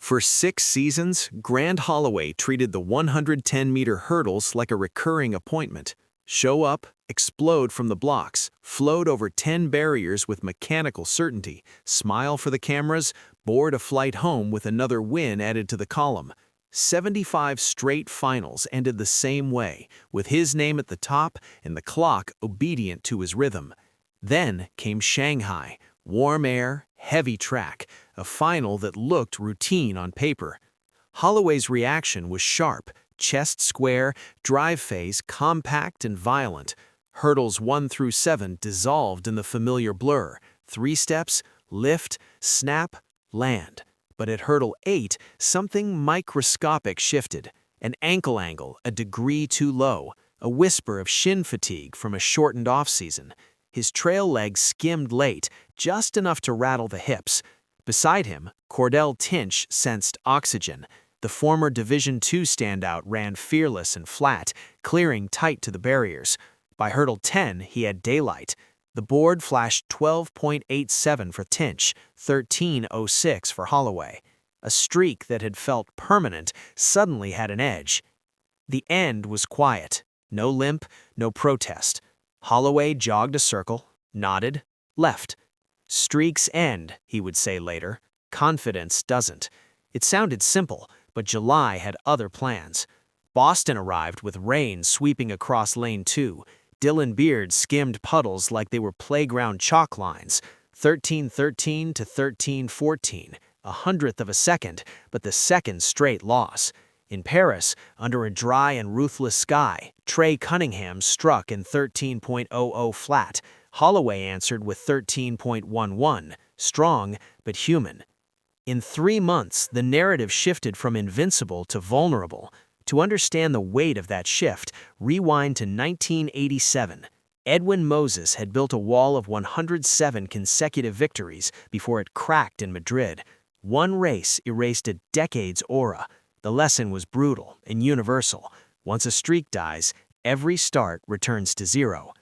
For 6 seasons, Grant Holloway treated the 110-meter hurdles like a recurring appointment. Show up, explode from the blocks, float over 10 barriers with mechanical certainty, smile for the cameras, board a flight home with another win added to the column. 75 straight finals ended the same way, with his name at the top and the clock obedient to his rhythm. Then came Shanghai, warm air, heavy track, a final that looked routine on paper. Holloway's reaction was sharp, chest square, drive phase compact and violent. Hurdles 1 through 7 dissolved in the familiar blur. 3 steps, lift, snap, land. But at hurdle 8, something microscopic shifted. An ankle angle, a degree too low, a whisper of shin fatigue from a shortened off-season. His trail leg skimmed late, just enough to rattle the hips. Beside him, Cordell Tinch sensed oxygen. The former Division II standout ran fearless and flat, clearing tight to the barriers. By hurdle 10, he had daylight. The board flashed 12.87 for Tinch, 13.06 for Holloway. A streak that had felt permanent suddenly had an edge. The end was quiet. No limp, no protest. Holloway jogged a circle, nodded, left. Streaks end, he would say later. Confidence doesn't. It sounded simple, but July had other plans. Boston arrived with rain sweeping across lane 2. Dylan Beard skimmed puddles like they were playground chalk lines. 13-13 to 13-14, a hundredth of a second, but the second straight loss. In Paris, under a dry and ruthless sky, Trey Cunningham struck in 13.00 flat. Holloway answered with 13.11, strong but human. In 3 months, the narrative shifted from invincible to vulnerable. To understand the weight of that shift, rewind to 1987. Edwin Moses had built a wall of 107 consecutive victories before it cracked in Madrid. One race erased a decade's aura. The lesson was brutal and universal. Once a streak dies, every start returns to zero.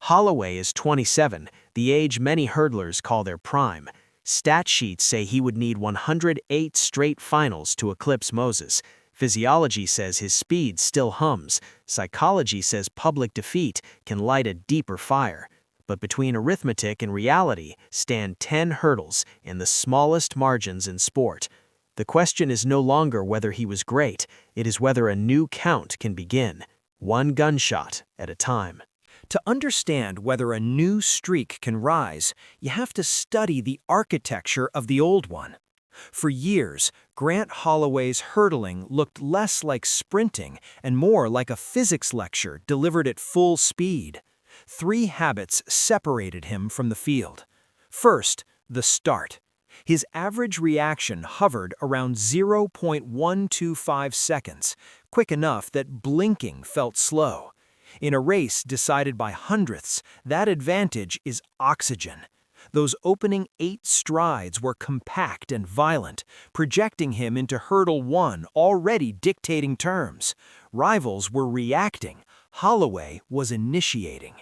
Holloway is 27, the age many hurdlers call their prime. Stat sheets say he would need 108 straight finals to eclipse Moses. Physiology says his speed still hums. Psychology says public defeat can light a deeper fire. But between arithmetic and reality stand 10 hurdles and the smallest margins in sport. The question is no longer whether he was great, it is whether a new count can begin, one gunshot at a time. To understand whether a new streak can rise, you have to study the architecture of the old one. For years, Grant Holloway's hurdling looked less like sprinting and more like a physics lecture delivered at full speed. 3 habits separated him from the field. First, the start. His average reaction hovered around 0.125 seconds, quick enough that blinking felt slow. In a race decided by hundredths, that advantage is oxygen. Those opening 8 strides were compact and violent, projecting him into hurdle 1 already dictating terms. Rivals were reacting. Holloway was initiating.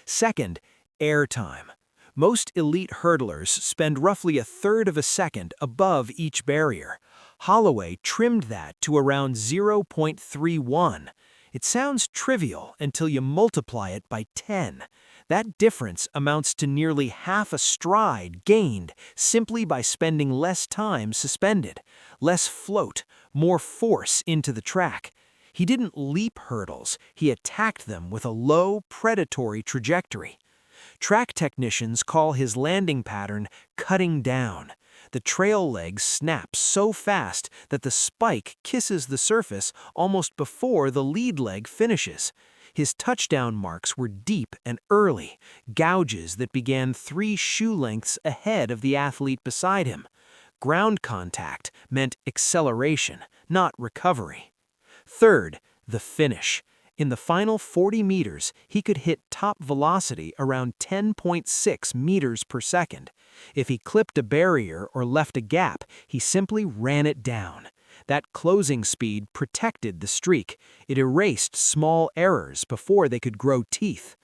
Second, airtime. Most elite hurdlers spend roughly 1/3 of a second above each barrier. Holloway trimmed that to around 0.31. It sounds trivial until you multiply it by 10. That difference amounts to nearly half a stride gained simply by spending less time suspended, less float, more force into the track. He didn't leap hurdles, he attacked them with a low, predatory trajectory. Track technicians call his landing pattern cutting down. The trail leg snaps so fast that the spike kisses the surface almost before the lead leg finishes. His touchdown marks were deep and early, gouges that began 3 shoe lengths ahead of the athlete beside him. Ground contact meant acceleration, not recovery. Third, the finish. In the final 40 meters, he could hit top velocity around 10.6 meters per second. If he clipped a barrier or left a gap, he simply ran it down. That closing speed protected the streak. It erased small errors before they could grow teeth.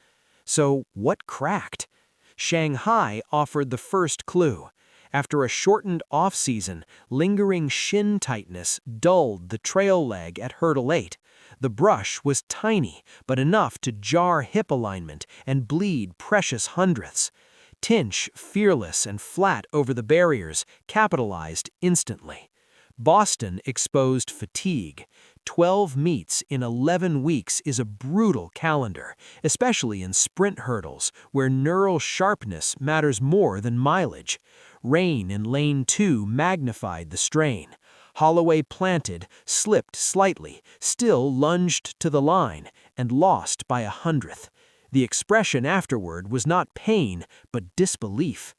So what cracked? Shanghai offered the first clue. After a shortened off-season, lingering shin tightness dulled the trail leg at hurdle 8. The brush was tiny, but enough to jar hip alignment and bleed precious hundredths. Tinch, fearless and flat over the barriers, capitalized instantly. Boston exposed fatigue. 12 meets in 11 weeks is a brutal calendar, especially in sprint hurdles, where neural sharpness matters more than mileage. Rain in lane 2 magnified the strain. Holloway planted, slipped slightly, still lunged to the line, and lost by 100th. The expression afterward was not pain, but disbelief.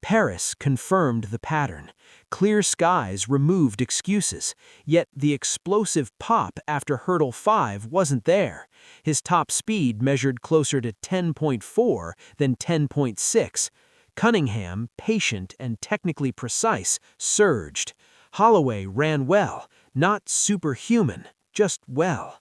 Paris confirmed the pattern. Clear skies removed excuses, yet the explosive pop after hurdle 5 wasn't there. His top speed measured closer to 10.4 than 10.6. Cunningham, patient and technically precise, surged. Holloway ran well, not superhuman, just well.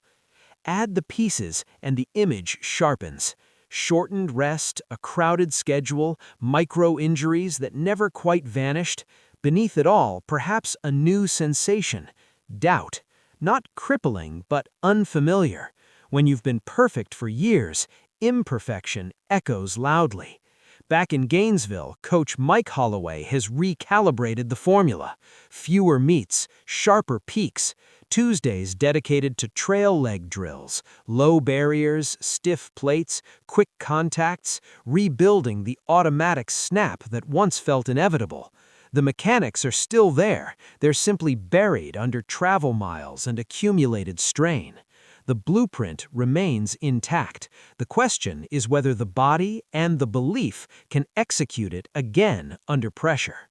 Add the pieces and the image sharpens. Shortened rest, a crowded schedule, micro-injuries that never quite vanished. Beneath it all, perhaps a new sensation. Doubt. Not crippling, but unfamiliar. When you've been perfect for years, imperfection echoes loudly. Back in Gainesville, coach Mike Holloway has recalibrated the formula. Fewer meets, sharper peaks. Tuesdays dedicated to trail leg drills, low barriers, stiff plates, quick contacts, rebuilding the automatic snap that once felt inevitable. The mechanics are still there, they're simply buried under travel miles and accumulated strain. The blueprint remains intact. The question is whether the body and the belief can execute it again under pressure.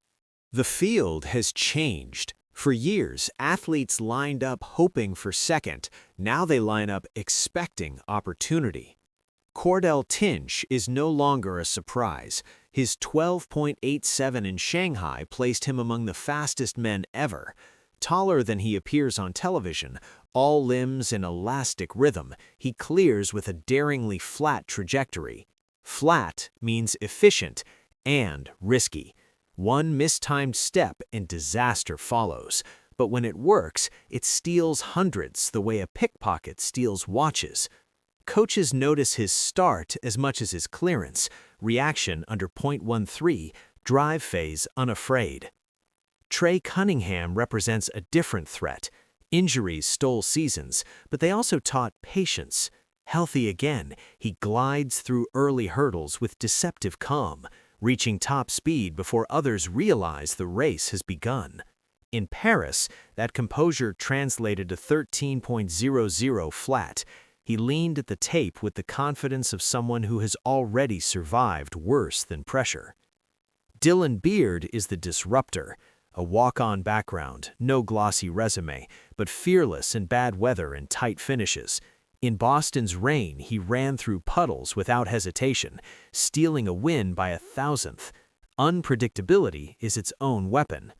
The field has changed. For years, athletes lined up hoping for second. Now they line up expecting opportunity. Cordell Tinch is no longer a surprise. His 12.87 in Shanghai placed him among the fastest men ever. Taller than he appears on television, all limbs in elastic rhythm, he clears with a daringly flat trajectory. Flat means efficient and risky. One mistimed step and disaster follows. But when it works, it steals hundreds the way a pickpocket steals watches. Coaches notice his start as much as his clearance, reaction under .13, drive phase unafraid. Trey Cunningham represents a different threat. Injuries stole seasons, but they also taught patience. Healthy again, he glides through early hurdles with deceptive calm, reaching top speed before others realize the race has begun. In Paris, that composure translated to 13.00 flat. He leaned at the tape with the confidence of someone who has already survived worse than pressure. Dylan Beard is the disruptor. A walk-on background, no glossy resume, but fearless in bad weather and tight finishes. In Boston's rain, he ran through puddles without hesitation, stealing a win by 1,000th. Unpredictability is its own weapon.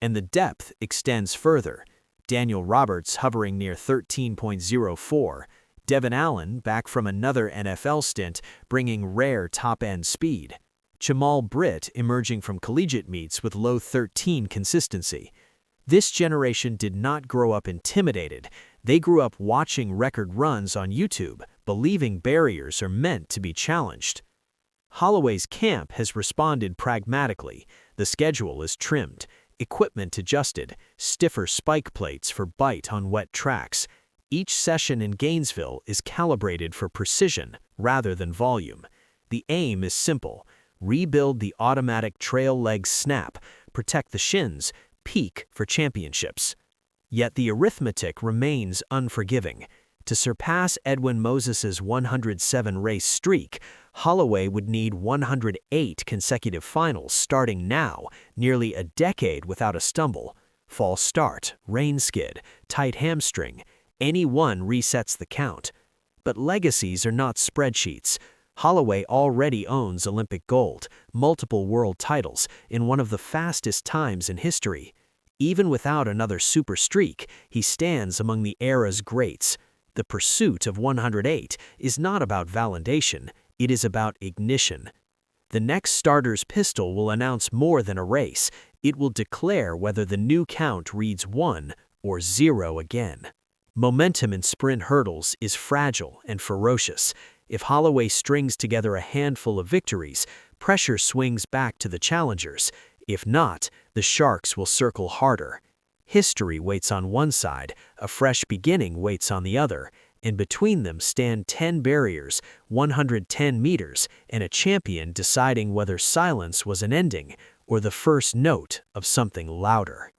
And the depth extends further. Daniel Roberts hovering near 13.04. Devin Allen, back from another NFL stint, bringing rare top-end speed. Jamal Britt emerging from collegiate meets with low 13 consistency. This generation did not grow up intimidated. They grew up watching record runs on YouTube, believing barriers are meant to be challenged. Holloway's camp has responded pragmatically. The schedule is trimmed, equipment adjusted, stiffer spike plates for bite on wet tracks. Each session in Gainesville is calibrated for precision rather than volume. The aim is simple: rebuild the automatic trail leg snap, protect the shins, peak for championships. Yet the arithmetic remains unforgiving. To surpass Edwin Moses's 107-race streak, Holloway would need 108 consecutive finals starting now, nearly a decade without a stumble. False start, rain skid, tight hamstring, any one resets the count. But legacies are not spreadsheets. Holloway already owns Olympic gold, multiple world titles, in one of the fastest times in history. Even without another super streak, he stands among the era's greats. The pursuit of 108 is not about validation, it is about ignition. The next starter's pistol will announce more than a race. It will declare whether the new count reads 1 or 0 again. Momentum in sprint hurdles is fragile and ferocious. If Holloway strings together a handful of victories, pressure swings back to the challengers. If not, the Sharks will circle harder. History waits on one side, a fresh beginning waits on the other, and between them stand 10 barriers, 110 meters, and a champion deciding whether silence was an ending or the first note of something louder.